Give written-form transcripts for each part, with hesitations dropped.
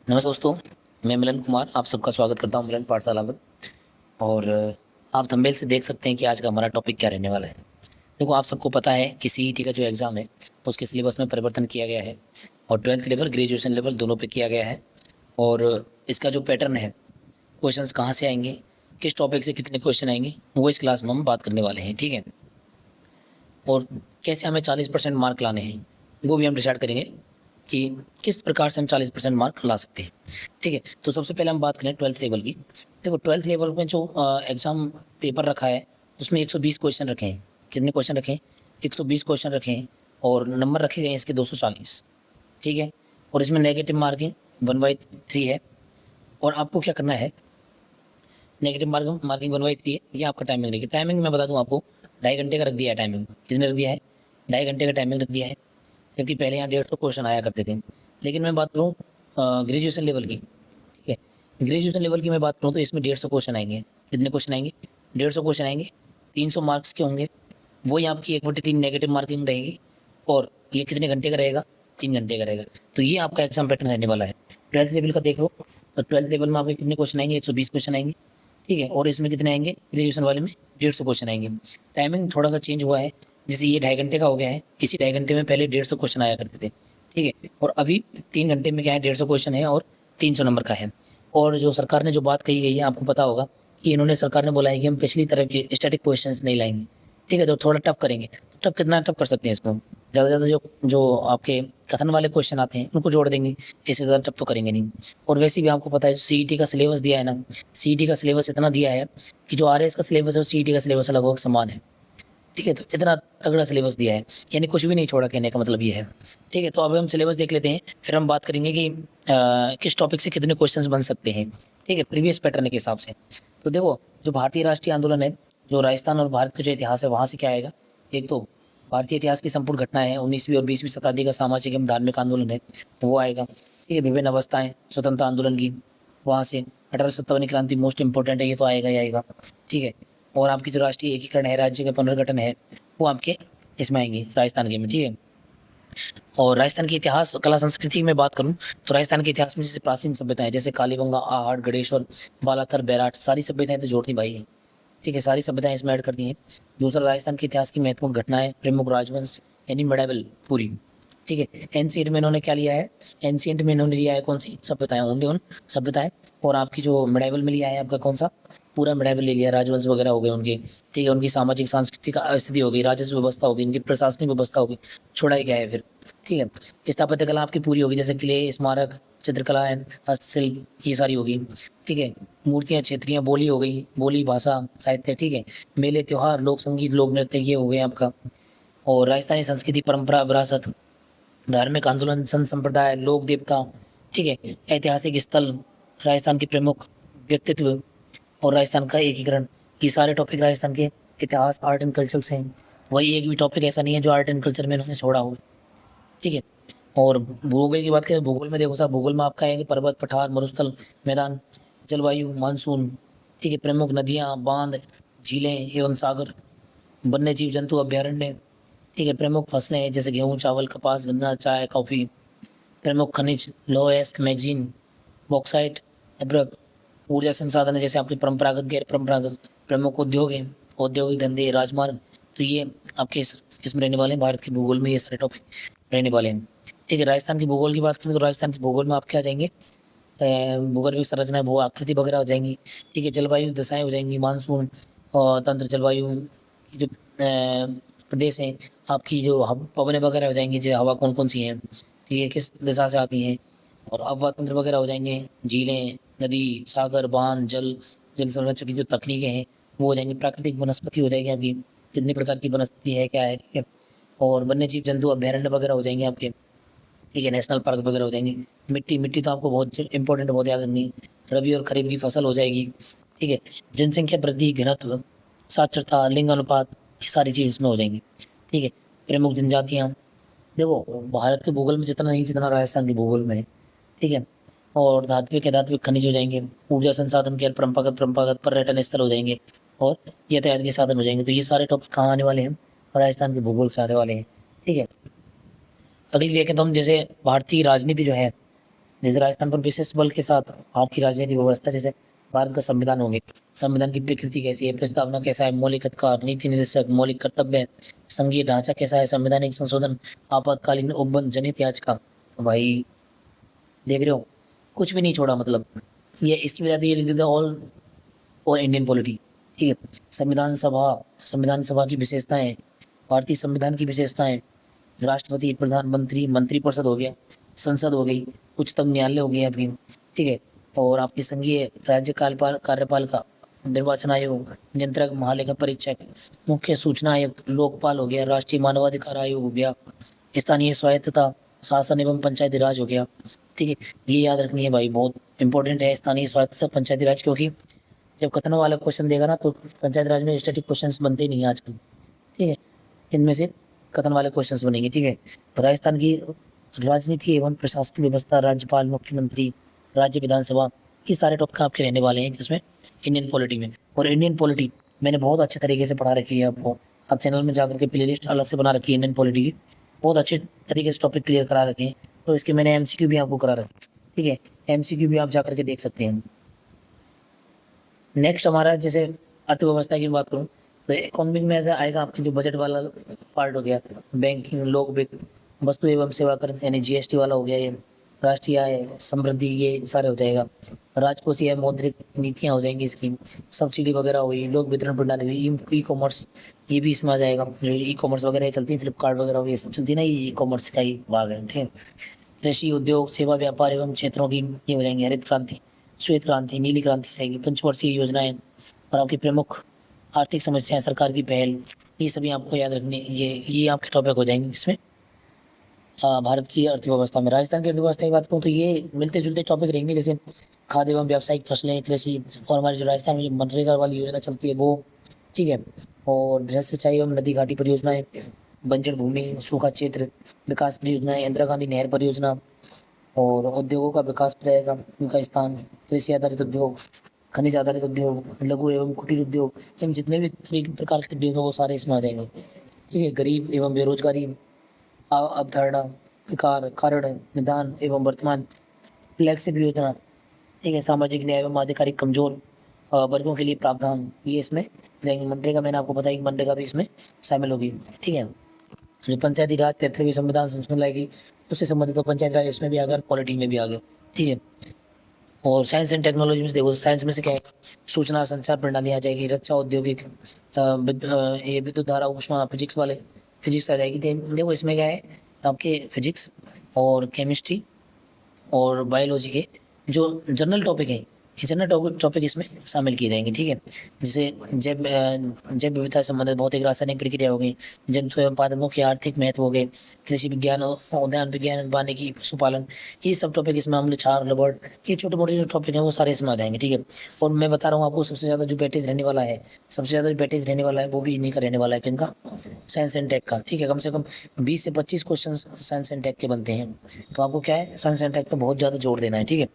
नमस्कार दोस्तों। मैं मिलन कुमार आप सबका स्वागत करता हूं मिलन पाठशाला में। और आप थंबनेल से देख सकते हैं कि आज का हमारा टॉपिक क्या रहने वाला है। देखो, आप सबको पता है कि सीईटी का जो एग्ज़ाम है उसके सिलेबस में परिवर्तन किया गया है और ट्वेल्थ लेवल ग्रेजुएशन लेवल दोनों पे किया गया है। और इसका जो पैटर्न है, क्वेश्चंस कहाँ से आएंगे, किस टॉपिक से कितने क्वेश्चन आएंगे, वो इस क्लास में हम बात करने वाले हैं। ठीक है। और कैसे हमें 40% मार्क लाने हैं वो भी हम डिसाइड करेंगे कि किस प्रकार से हम 40% मार्क ला सकते हैं। ठीक है। तो सबसे पहले हम बात करें ट्वेल्थ लेवल की। देखो, ट्वेल्थ लेवल में जो एग्ज़ाम पेपर रखा है उसमें 120 क्वेश्चन रखे हैं। कितने क्वेश्चन रखे हैं? 120 क्वेश्चन रखे हैं और नंबर रखे गए हैं इसके 240। ठीक है। और इसमें नेगेटिव मार्किंग 1/3 है। और आपको क्या करना है, नेगेटिव मार्किंग 1/3 है। ये आपका टाइमिंग रहेगी। टाइमिंग मैं बता दूं आपको, 2.5 घंटे का रख दिया है टाइमिंग। कितने रख दिया है? 2.5 घंटे का टाइमिंग रख दिया है। जबकि पहले यहाँ 150 क्वेश्चन आया करते थे। लेकिन मैं बात करूँ ग्रेजुएशन लेवल की। ठीक है। ग्रेजुएशन लेवल की मैं बात करूँ तो इसमें 150 क्वेश्चन आएंगे। कितने क्वेश्चन आएंगे? 150 क्वेश्चन आएंगे। 300 मार्क्स के होंगे। वही आपकी 1/3 नेगेटिव मार्किंग रहेगी। और ये कितने घंटे का रहेगा? 3 घंटे का रहेगा। तो ये आपका एग्जाम पैटर्न रहने वाला है। ट्वेल्थ लेवल का देख लो, तो ट्वेल्थ लेवल में आपके कितने क्वेश्चन आएंगे? 120 क्वेश्चन आएंगे। ठीक है। और इसमें कितने आएंगे? ग्रेजुएशन वाले में 150 क्वेश्चन आएंगे। टाइमिंग थोड़ा सा चेंज हुआ है। जैसे ये 2.5 घंटे का हो गया है, इसी 2.5 घंटे में पहले 150 क्वेश्चन आया करते थे। ठीक है। और अभी 3 घंटे में क्या है, 150 क्वेश्चन है और 300 नंबर का है। और जो सरकार ने जो बात कही गई है आपको पता होगा कि इन्होंने सरकार ने बोला है कि हम पिछली तरह के स्टैटिक क्वेश्चंस नहीं लाएंगे। ठीक है। तो थोड़ा टफ करेंगे। तो टफ कितना टफ कर सकते हैं इसको? ज़्यादा से ज़्यादा जो जो आपके कथन वाले क्वेश्चन आते हैं उनको जोड़ देंगे। इससे ज़्यादा टफ तो करेंगे नहीं। और वैसे भी आपको पता है सीईटी का सिलेबस दिया है ना, सीईटी का सिलेबस इतना दिया है कि जो आरएस का सिलेबस है और सीईटी का सिलेबस लगभग समान है। ठीक है। तो इतना तगड़ा सिलेबस दिया है, यानी कुछ भी नहीं छोड़ा, कहने का मतलब ये है। ठीक है। तो अब हम सिलेबस देख लेते हैं, फिर हम बात करेंगे कि किस टॉपिक से कितने क्वेश्चंस बन सकते हैं। ठीक है, प्रीवियस पैटर्न के हिसाब से। तो देखो, जो भारतीय राष्ट्रीय आंदोलन है, जो राजस्थान और भारत का जो इतिहास है वहाँ से क्या आएगा? एक तो भारतीय इतिहास की संपूर्ण घटनाएं हैं, 19वीं और 20वीं शताब्दी का सामाजिक एवं धार्मिक आंदोलन है, तो वो आएगा। ठीक है। विभिन्न अवस्थाएं स्वतंत्रता आंदोलन की, वहाँ से 1857 क्रांति मोस्ट इंपॉर्टेंट है, ये तो आएगा ही आएगा। ठीक है। और आपकी जो राष्ट्रीय एकीकरण है, राज्य का पुनर्गठन है, वो आपके इसमें आएंगे राजस्थान के में। ठीक है। और राजस्थान की इतिहास कला संस्कृति में बात करूं तो राजस्थान के इतिहास में जैसे प्राचीन सभ्यताएं जैसे कालीबंगा, आहड़, गणेश्वर, बालातर, बैराट, सारी सभ्यताएं तो जोड़ती भाई है। ठीक है, सारी सभ्यताएं इसमें ऐड कर दी हैं। दूसरा, राजस्थान के इतिहास की महत्वपूर्ण घटनाएं, प्रमुख राजवंश यानी मेडावल पूरी। ठीक है। एंशियंट में इन्होंने क्या लिया है? एंशियंट में इन्होंने लिया है कौन सी सभ्यताएं? ओनली उन सभ्यताएं। और आपकी जो मेडावल में लिया है आपका कौन सा? पूरा मेडावल ले लिया, राजवंश वगैरह हो गए उनके। ठीक है। उनकी सामाजिक सांस्कृतिक स्थिति हो गई, राजस्व व्यवस्था हो गई, उनकी प्रशासनिक व्यवस्था हो गई। छोड़ा ही क्या है फिर? ठीक है। स्थापत्य कला आपकी पूरी होगी, जैसे किले, स्मारक, चित्रकला है, हस्तशिल्प, ये सारी होगी। ठीक है। मूर्तियां, क्षेत्रीय बोली हो गई, बोली, भाषा, साहित्य। ठीक है। मेले, त्योहार, लोक संगीत, लोक नृत्य, ये हो गए आपका। और राजस्थानी संस्कृति, परंपरा, विरासत, धार्मिक आंदोलन, संत संप्रदाय, लोक देवता। ठीक है। ऐतिहासिक स्थल, राजस्थान के प्रमुख व्यक्तित्व और राजस्थान का एकीकरण, ये सारे टॉपिक राजस्थान के इतिहास, आर्ट एंड कल्चर से हैं। वही एक भी टॉपिक ऐसा नहीं है जो आर्ट एंड कल्चर में इन्होंने छोड़ा हो। ठीक है। और भूगोल की बात करें, भूगोल में देखो साहब, भूगोल में आपका आएंगे पर्वत, पठार, मरुस्थल, मैदान, जलवायु, मानसून। ठीक है। प्रमुख नदियां, बांध, झीलें एवं सागर, वन्य जीव जंतु अभ्यारण्य। ठीक है। प्रमुख फसलें जैसे गेहूं, चावल, कपास, गन्ना, चाय, कॉफी। प्रमुख खनिज, लौह अयस्क, मैग्नीज, बॉक्साइट, अब्रक। ऊर्जा संसाधन है जैसे आपके परंपरागत, गैर परंपरागत। प्रमुख उद्योग है, औद्योगिक धंधे, राजमार्ग। तो ये आपके इसमें रहने वाले हैं, भारत के भूगोल में ये सारे टॉपिक रहने वाले हैं। ठीक है। राजस्थान की भूगोल की बात करें तो राजस्थान के भूगोल में आप क्या जाएंगे? भूगर्भिक संरचना, भू आकृति वगैरह हो जाएंगी। ठीक है। जलवायु दशाएं हो जाएंगी, मानसून और तंत्र, जलवायु की जो प्रदेश है, आपकी जो पवने वगैरह हो जाएंगी, जो हवा कौन कौन सी है, ठीक है, किस दिशा से आती हैं। और अफवाह तंत्र वगैरह हो जाएंगे, झीलें, नदी, सागर, बांध, जल संरक्षण की जो तकनीकें हैं वो हो जाएंगी। प्राकृतिक वनस्पति हो जाएगी आपकी, कितनी प्रकार की वनस्पति है, क्या है। ठीक है। और वन्य जीव जंतु अभ्यारण्य वगैरह हो जाएंगे आपके। ठीक है। नेशनल पार्क वगैरह हो जाएंगे। मिट्टी, मिट्टी तो आपको बहुत इंपॉर्टेंट, बहुत याद रखनी है। रबी और खरीफ की फसल हो जाएगी। ठीक है। जनसंख्या वृद्धि, घनत्व, साक्षरता, लिंग अनुपात, ये सारी चीज इसमें हो जाएंगी। ठीक है। प्रमुख जनजातियां, देखो भारत के भूगोल में जितना नहीं, जितना राजस्थान के भूगोल में है। ठीक है। और धात्विक, धात्विक खनिज हो जाएंगे। ऊर्जा संसाधन के परंपरागत, परंपरागत पर्यटन स्थल हो जाएंगे। और यातायात के साधन हो जाएंगे। तो ये सारे टॉपिक कहाँ आने वाले हैं? राजस्थान के भूगोल से आने वाले हैं। ठीक है। अगली देखें तो हम जैसे भारतीय राजनीति जो है, जैसे राजस्थान पर विशेष बल के साथ भारत की राजनीतिक व्यवस्था, जैसे भारत का संविधान हो गए, संविधान की प्रकृति कैसी है, प्रस्तावना कैसा है, मौलिक अधिकार, नीति निर्देशक, मौलिक कर्तव्य, संघीय ढांचा कैसा है, संवैधानिक संशोधन, आपातकालीन उपबंध, जनहित याचिका। तो भाई देख रहे हो, कुछ भी नहीं छोड़ा, मतलब ये इसकी वजह से ये लिख देता ऑल और इंडियन पॉलिटी। ठीक है, संविधान सभा की विशेषताएं, भारतीय संविधान की विशेषताएं, राष्ट्रपति, प्रधानमंत्री, मंत्रिपरिषद हो गया, संसद हो गई, उच्चतम न्यायालय हो गया अभी। ठीक है, और आपके संघीय राज्य कार्यपालिका, निर्वाचन आयोग, नियंत्रक, महालेखा परीक्षक, मुख्य सूचना आयुक्त, लोकपाल हो गया, राष्ट्रीय मानवाधिकार आयोग हो गया, स्थानीय स्वायत्तता, शासन एवं पंचायती राज हो गया। ठीक है, ये याद रखनी है भाई, बहुत इंपॉर्टेंट है स्थानीय स्वायत्तता, पंचायती राज, क्योंकि जब कथन वाला क्वेश्चन देगा ना तो पंचायत राज में स्टैटिक क्वेश्चंस बनते ही नहीं है आजकल। ठीक है, इनमें से कथन वाले क्वेश्चंस बनेंगे। ठीक है, तो राजस्थान की राजनीति एवं प्रशासनिक व्यवस्था, राज्यपाल, मुख्यमंत्री, राज्य विधानसभा, ये सारे टॉपिक आपके रहने वाले हैं जिसमें इंडियन पॉलिटी में। और इंडियन पॉलिटी मैंने बहुत अच्छे तरीके से पढ़ा रखी है आपको, आप चैनल में जाकर के प्ले लिस्ट अलग से बना रखी है इंडियन पॉलिटी की, बहुत अच्छे तरीके से टॉपिक क्लियर करा रखे हैं। तो इसके मैंने एमसीक्यू भी आपको करा रखे। ठीक है, एमसीक्यू भी आप जाकर के देख सकते हैं। नेक्स्ट हमारा जैसे अर्थव्यवस्था की बात करूँ तो इकोनॉमिक में ऐसा आएगा आपकी जो बजट वाला पार्ट हो गया, बैंकिंग, लोक वित्त, वस्तु एवं सेवा कर यानी जीएसटी वाला हो गया, ये राष्ट्रीय आय, समृद्धि, ये सारे हो जाएगा। राजकोषीय मौद्रिक नीतियां हो जाएंगी इसकी, सब्सिडी वगैरह हुई, लोक वितरण प्रणाली हुई, ई कॉमर्स, ये भी इसमें आ जाएगा। जो ई कॉमर्स वगैरह चलती है, फ्लिपकार्ट वगैरह ये सब चलती है ना, ये ई कॉमर्स का ही भाग है। ठीक है, कृषि, उद्योग, सेवा, व्यापार एवं क्षेत्रों की ये हो जाएंगे, हरित क्रांति, श्वेत क्रांति, नीली क्रांति रहेगी, पंचवर्षीय योजनाएं और आपकी प्रमुख आर्थिक समस्याएं, सरकार की पहल, ये सभी आपको याद रखने, ये आपके टॉपिक हो जाएंगे इसमें। भारत की अर्थव्यवस्था में राजस्थान की अर्थव्यवस्था की बात करूँ तो ये मिलते जुलते टॉपिक रहेंगे, जैसे खाद्य एवं व्यावसायिक फसलें, कृषि, और हमारी जो राजस्थान में जो मनरेगा वाली योजना चलती है वो। ठीक है, और जल सिंचाई एवं नदी घाटी परियोजनाएं, बंजर भूमि, सूखा क्षेत्र विकास परियोजनाएं, इंदिरा गांधी नहर परियोजना, और उद्योगों का विकास रहेगा उनका स्थान, कृषि आधारित उद्योग, खनिज आधारित उद्योग, लघु एवं कुटीर उद्योग, इन जितने भी प्रकार के उद्योग हैं वो सारे इसमें आ जाएंगे। ठीक है, गरीब एवं बेरोजगारी, अवधारणा, प्रकार, कारण, निदान एवं वर्तमान, फ्लेक्सिबल योजना। ठीक है, सामाजिक न्याय एवं आधिकारिक कमजोर वर्गों के लिए प्रावधान, ये इसमें रहेंगे। मनरेगा मैंने आपको बताया कि मनरेगा भी इसमें शामिल होगी। ठीक है, जो पंचायती राज 73वीं संविधान संशोधन लाएगी उससे संबंधित, तो पंचायती राज इसमें भी आ गया, पॉलिटी में भी आ गया। ठीक है, और साइंस एंड टेक्नोलॉजी में देखो, साइंस में से क्या है, सूचना संचार प्रणाली आ जाएगी, रक्षा, औद्योगिक, ये विद्युत धारा, ऊष्मा, फिजिक्स वाले, फिजिक्स आ जाएगी। देखो इसमें क्या है, आपके फिजिक्स और केमिस्ट्री और बायोलॉजी के जो जनरल टॉपिक है, ये जनरल टॉपिक इसमें शामिल किए जाएंगे। ठीक है, जैसे जैव विविधता से संबंधित भौतिक रासायनिक प्रक्रिया हो गई, जंतु एवं पादपों के आर्थिक महत्व हो गए, कृषि विज्ञान, उद्यान विज्ञान, वानिकी, पशुपालन, ये सब टॉपिक इसमें, अम्ल क्षार, रबड़, ये छोटे मोटे जो टॉपिक है वो सारे इसमें आ जाएंगे। ठीक है, और मैं बता रहा हूँ आपको सबसे ज्यादा जो वेटेज रहने वाला है, सबसे ज्यादा जो वेटेज रहने वाला है वो भी इन्हीं का रहने वाला है, किनका, साइंस एंड टेक का। ठीक है, कम से कम 20 से 25 क्वेश्चन साइंस एंड टेक के बनते हैं, तो आपको क्या है, साइंस एंड टेक पे बहुत ज्यादा जोर देना है। ठीक है,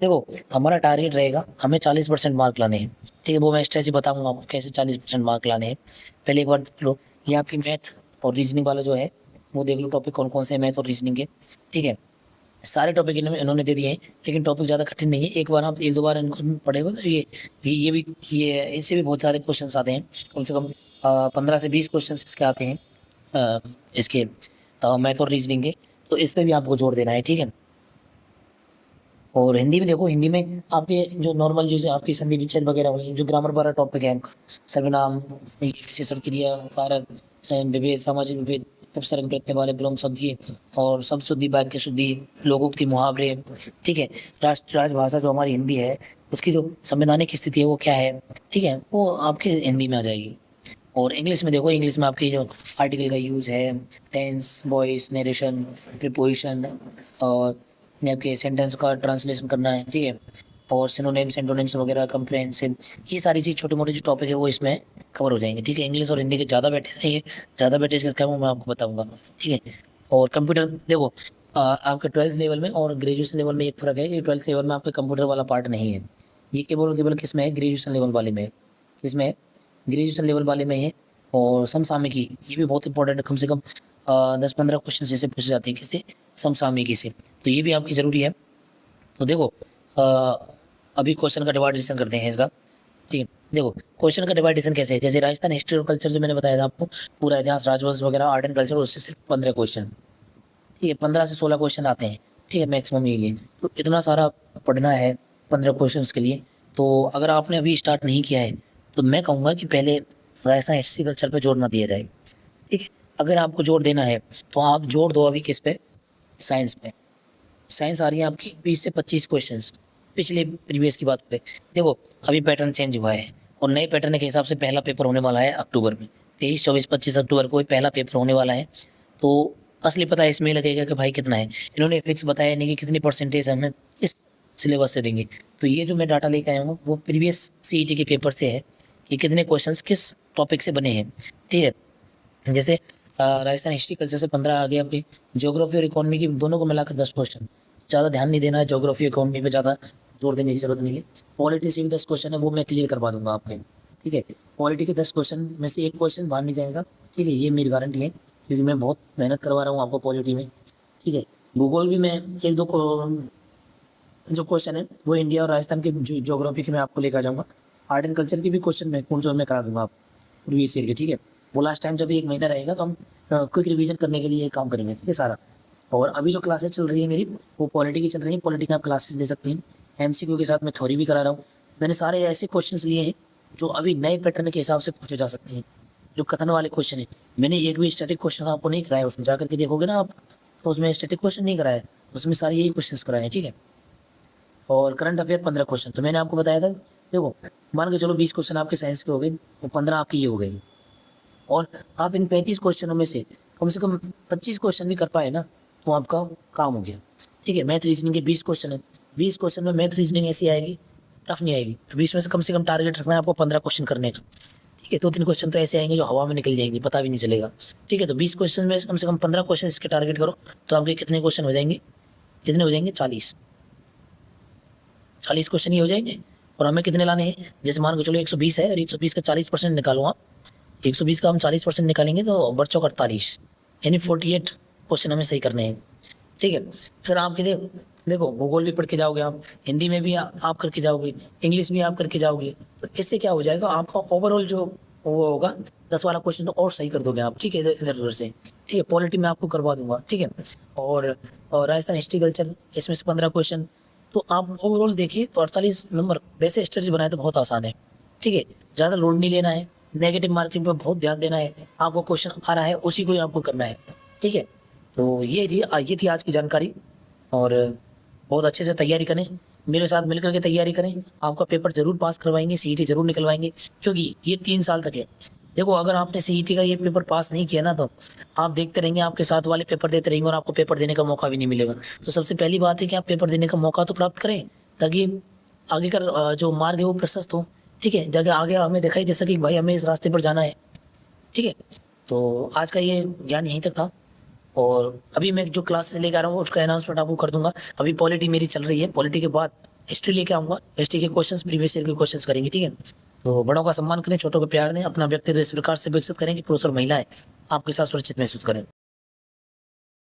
देखो हमारा टारगेट रहेगा, हमें 40% मार्क लाने हैं। ठीक है, वो मैं स्ट्रेटजी बताऊंगा आपको कैसे 40% मार्क लाने हैं। पहले एक बार देख लो, ये आपकी मैथ और रीजनिंग वाला जो है वो देख लो, टॉपिक कौन कौन से मैथ और रीजनिंग के। ठीक है, सारे टॉपिक इन्होंने दे दिए हैं, लेकिन टॉपिक ज़्यादा कठिन नहीं है, एक बार आप एक दो बार इनको पढ़ेगा तो ये भी, ये इससे भी बहुत सारे क्वेश्चन आते हैं, कम से कम 15 से 20 क्वेश्चन इसके आते हैं, इसके मैथ और रीजनिंग के, तो इस पर भी आपको जोर देना है। ठीक है, और हिंदी में देखो, हिंदी में आपके जो नॉर्मल जैसे आपकी संधि विच्छेद वगैरह हुई, जो ग्रामर वाला टॉपिक है, सर्वनाम, विशेषण, क्रिया, कारक, विभेद, सामाजिक विभेद, उपसर्ग प्रत्यय वाले विलोम शुद्धि और शब्द शुद्धि, वाक्य शुद्धि, लोगोक्ति, मुहावरे। ठीक है, राजभाषा जो हमारी हिंदी है उसकी जो संवैधानिक स्थिति है वो क्या है, ठीक है, वो आपके हिंदी में आ जाएगी। और इंग्लिश में देखो, इंग्लिश में आपकी जो आर्टिकल का यूज है, टेंस, वॉइस, नरेशन, प्रीपोजिशन, और आपके सेंटेंस का ट्रांसलेशन करना है। ठीक है, और सिनोनिम्स, एंटोनिम्स वगैरह, कंप्रेहेंसिव, ये सारी चीज छोटे मोटे जो टॉपिक है वो इसमें कवर हो जाएंगे। ठीक है, इंग्लिश और हिंदी के ज़्यादा वेटेज है, ये ज़्यादा वेटेज किसका है वो मैं आपको बताऊंगा। ठीक है, और कंप्यूटर देखो, आपके 12th लेवल में और ग्रेजुएशन लेवल में एक फर्क है कि 12th लेवल में आपके कंप्यूटर वाला पार्ट नहीं है, ये केवल किस में है, ग्रेजुएशन लेवल वाले में, किसमें है, ग्रेजुएशन लेवल वाले में है। और समसामयिकी, ये भी बहुत इंपॉर्टेंट है, कम से कम 10-15 क्वेश्चन जैसे पूछे जाते हैं, किससे, समसामयिकी से, तो ये भी आपकी ज़रूरी है। तो देखो अभी क्वेश्चन का डिवाइडेशन करते हैं इसका। ठीक है, देखो क्वेश्चन का डिवाइडेशन कैसे है, जैसे राजस्थान हिस्ट्री और कल्चर जो मैंने बताया था आपको, पूरा इतिहास राजवंश वगैरह आर्ट एंड कल्चर, उससे सिर्फ 15 क्वेश्चन। ठीक है, 15 से 16 क्वेश्चन आते हैं। ठीक है, मैक्सिमम ये तो इतना सारा पढ़ना है 15 क्वेश्चन के लिए। तो अगर आपने अभी स्टार्ट नहीं किया है तो मैं कहूँगा कि पहले राजस्थान हिस्ट्री कल्चर पे जोर ना दिया जाए। ठीक है, अगर आपको जोर देना है तो आप जोर दो अभी किस पे, साइंस पे। साइंस आ रही है आपकी 20 से 25 क्वेश्चन। पिछले प्रीवियस की बात करें, देखो अभी पैटर्न चेंज हुआ है और नए पैटर्न के हिसाब से पहला पेपर होने वाला है अक्टूबर में, 23, 24, 25 अक्टूबर को पहला पेपर होने वाला है। तो असली पता इसमें लगेगा कि भाई कितना है, इन्होंने फिक्स बताया नहीं कि कितनी परसेंटेज हमें इस सिलेबस से देंगे। तो ये जो मैं डाटा लेकर आया हूँ वो प्रीवियस सीईटी के पेपर से है कि कितने क्वेश्चंस किस टॉपिक से बने हैं। ठीक है, जैसे राजस्थान हिस्ट्री कल्चर से 15 आ गए, अभी ज्योग्राफी और इकोनॉमी की दोनों को मिलाकर 10 क्वेश्चन। ज़्यादा ध्यान नहीं देना है ज्योग्राफी इकोनॉमी पे, ज़्यादा जोर देने की जरूरत नहीं है। पॉलिटी से भी 10 क्वेश्चन है, वो मैं क्लियर करवा दूंगा आपके। ठीक है, पॉलिटी के 10 क्वेश्चन में से एक क्वेश्चन बाहर नहीं जाएगा। ठीक है, ये मेरी गारंटी है क्योंकि मैं बहुत मेहनत करवा रहा हूँ आपको पॉलिटी में। ठीक है, भूगोल भी मैं एक दो जो क्वेश्चन है वो इंडिया और राजस्थान के ज्योग्राफी के मैं आपको लेकर जाऊँगा। आर्ट एंड कल्चर की भी क्वेश्चन मैं जो मैं करा दूंगा आपको प्रीवियस ईयर के। ठीक है, वो लास्ट टाइम जब एक महीना रहेगा तो हम क्विक रिवीजन करने के लिए काम करेंगे। ठीक है सारा। और अभी जो क्लासेस चल रही है मेरी वो पॉलिटी की चल रही है, पॉलिटी की आप क्लासेस ले सकते हैं। एमसीक्यू के साथ मैं थ्योरी भी करा रहा हूँ। मैंने सारे ऐसे क्वेश्चंस लिए हैं जो अभी नए पैटर्न के हिसाब से पूछे जा सकते हैं। जो कथन वाले क्वेश्चन है, मैंने एक भी स्टैटिक क्वेश्चन आपको नहीं कराया, उसमें जाकर के देखोगे ना आप तो उसमें स्टैटिक क्वेश्चन नहीं कराया, उसमें सारे यही क्वेश्चन कराए हैं। ठीक है, और करंट अफेयर 15 क्वेश्चन तो मैंने आपको बताया था। देखो मान के चलो 20 क्वेश्चन आपके साइंस के हो गए और 15 आपकी ये हो गई, और आप इन 35 क्वेश्चनों में से कम 25 क्वेश्चन भी कर पाए ना तो आपका काम हो गया। ठीक है, मैथ रीजनिंग के 20 क्वेश्चन है, 20 क्वेश्चन में मैथ रीजनिंग ऐसी आएगी, टफ नहीं आएगी। तो 20 में से कम टारगेट रखना है आपको 15 क्वेश्चन करने का। ठीक है, 2-3 क्वेश्चन तो ऐसे आएंगे जो हवा में निकल जाएंगे, पता भी नहीं चलेगा। ठीक है, तो 20 क्वेश्चन में से कम 15 क्वेश्चन इसके टारगेट करो तो आपके कितने क्वेश्चन हो जाएंगे, कितने हो जाएंगे, 40 क्वेश्चन ही हो जाएंगे। और हमें कितने लाने हैं, जैसे मान के चलो 120 है और 120 का 40% निकालो आप। 120 का हम 40% निकालेंगे तो बच्चों का 48, यानी 48 क्वेश्चन हमें सही करने हैं। ठीक है, फिर आपके देखो भूगोल भी पढ़ के जाओगे आप, हिंदी में भी आप करके जाओगे, इंग्लिश भी आप करके जाओगे। तो इससे क्या हो जाएगा, आपका ओवरऑल जो वो होगा 10-12 क्वेश्चन तो और सही कर दोगे आप। ठीक है, इधर इधर से। ठीक है, पॉलिटी में आपको करवा दूंगा। ठीक है, और राजस्थान हिस्ट्री कल्चर इसमें से 15 क्वेश्चन। तो आप ओवरऑल देखिए तो 48 नंबर, वैसे स्ट्रेटजी बनाए तो बहुत आसान है। ठीक है, ज़्यादा लोड नहीं लेना है, नेगेटिव मार्किंग पे बहुत ध्यान देना है, आपको क्वेश्चन आ रहा है उसी को ही आपको करना है। ठीक है, तो ये थी आज की जानकारी। और बहुत अच्छे से तैयारी करें, मेरे साथ मिलकर के तैयारी करें, आपका पेपर जरूर पास करवाएंगे, सीईटी जरूर निकलवाएंगे, क्योंकि ये 3 साल तक है। देखो अगर आपने सीईटी का ये पेपर पास नहीं किया ना तो आप देखते रहेंगे आपके साथ वाले पेपर देते रहेंगे और आपको पेपर देने का मौका भी नहीं मिलेगा। तो सबसे पहली बात है कि आप पेपर देने का मौका तो प्राप्त करें ताकि आगे का जो मार्ग है वो प्रशस्त हो। ठीक है, जगह आगे हमें दिखाई दे सके कि भाई हमें इस रास्ते पर जाना है। ठीक है, तो आज का ये ज्ञान यहीं तक था। और अभी मैं जो क्लासेस लेकर आ रहा हूँ उसका अनाउंसमेंट आपको कर दूंगा। अभी पॉलिटी मेरी चल रही है, पॉलिटी के बाद हिस्ट्री लेके आऊंगा, हिस्ट्री के क्वेश्चंस प्रीवियस ईयर के क्वेश्चंस करेंगे। ठीक है, तो बड़ों का सम्मान करें, छोटों को प्यार दें, अपना व्यक्तित्व इस प्रकार से विकसित करें कि पुरुष और महिलाएं आपके साथ सुरक्षित महसूस करें।